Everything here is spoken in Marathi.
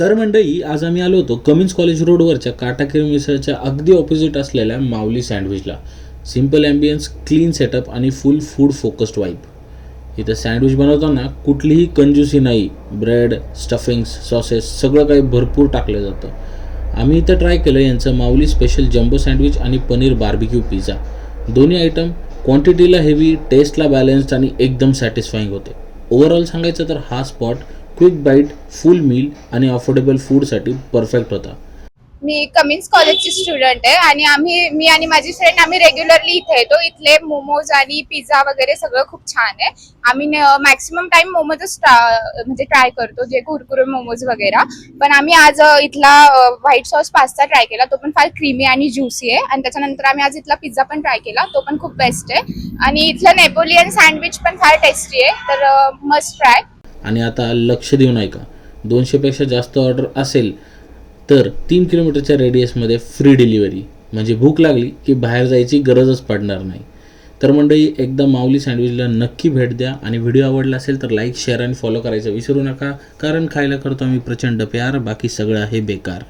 तर मंडळी, आज आम्ही आलो होतो कमिन्स कॉलेज रोडवरच्या काटाकेर मिसळच्या अगदी ऑपोजिट असलेल्या माऊली सँडविचला. सिम्पल ॲम्बियन्स, क्लीन सेटअप आणि फुल फूड फोकस्ड वाईब. इथं सँडविच बनवताना कुठलीही कंजूसी नाही. ब्रेड, स्टफिंग्स, सॉसेस सगळं काही भरपूर टाकलं जातं. आम्ही इथं ट्राय केलं यांचं माऊली स्पेशल जम्बो सँडविच आणि पनीर बार्बिक्यू पिझ्झा. दोन्ही आयटम क्वांटिटीला हेवी, टेस्टला बॅलन्स्ड आणि एकदम सॅटिस्फाईंग होते. ओव्हरऑल सांगायचं तर हा spot quick bite, full meal आणि अफोर्डेबल फूडसाठी परफेक्ट होता. मी कमिन्स कॉलेजची स्टुडंट आहे आणि मी आणि माझी फ्रेंड आम्ही रेग्युलरली इथे येतो. इथले मोमोज आणि पिझ्झा वगैरे सगळं खूप छान आहे. आम्ही मॅक्सिमम टाइम मोमोजच म्हणजे ट्राय करतो, जे कुरकुरे मोमोज वगैरे. पण आम्ही आज इथला व्हाईट सॉस पास्ता ट्राय केला, तो पण फार क्रीमी आणि ज्युसी आहे. आणि त्याच्यानंतर आम्ही आज इथला पिझ्झा पण ट्राय केला, तो पण खूप बेस्ट आहे. आणि इथलं नेपोलियन सँडविच पण फार टेस्टी आहे, तर मस्ट ट्राय. आणि आता लक्ष देऊन ऐका, 200पेक्षा जास्त ऑर्डर असेल तर 3 किलोमीटरच्या रेडियसमध्ये फ्री डिलिव्हरी. म्हणजे भूक लागली की बाहेर जायची गरजच पडणार नाही. तर मंडळी, एकदा माऊली सँडविचला नक्की भेट द्या. आणि व्हिडिओ आवडला असेल तर लाईक, शेअर आणि फॉलो करायचं विसरू नका. कारण खायला करतो आम्ही प्रचंड प्यार, बाकी सगळं आहे बेकार.